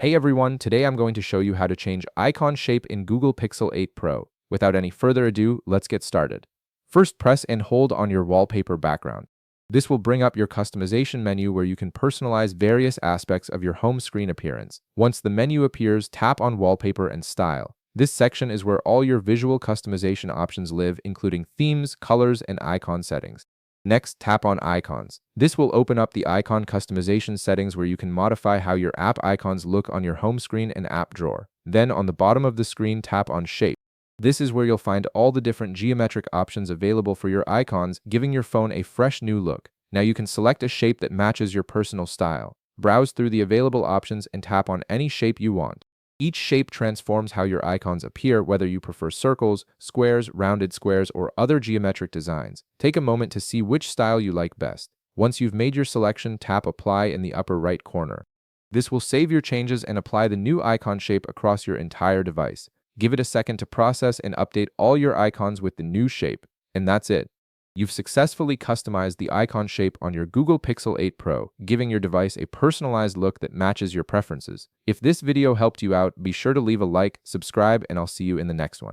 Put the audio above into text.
Hey everyone, today I'm going to show you how to change icon shape in Google Pixel 8 Pro. Without any further ado, let's get started. First, press and hold on your wallpaper background. This will bring up your customization menu where you can personalize various aspects of your home screen appearance. Once the menu appears, tap on Wallpaper and Style. This section is where all your visual customization options live, including themes, colors, and icon settings. Next, tap on Icons. This will open up the icon customization settings where you can modify how your app icons look on your home screen and app drawer. Then, on the bottom of the screen, tap on Shape. This is where you'll find all the different geometric options available for your icons, giving your phone a fresh new look. Now you can select a shape that matches your personal style. Browse through the available options and tap on any shape you want. Each shape transforms how your icons appear, whether you prefer circles, squares, rounded squares, or other geometric designs. Take a moment to see which style you like best. Once you've made your selection, tap Apply in the upper right corner. This will save your changes and apply the new icon shape across your entire device. Give it a second to process and update all your icons with the new shape. And that's it. You've successfully customized the icon shape on your Google Pixel 8 Pro, giving your device a personalized look that matches your preferences. If this video helped you out, be sure to leave a like, subscribe, and I'll see you in the next one.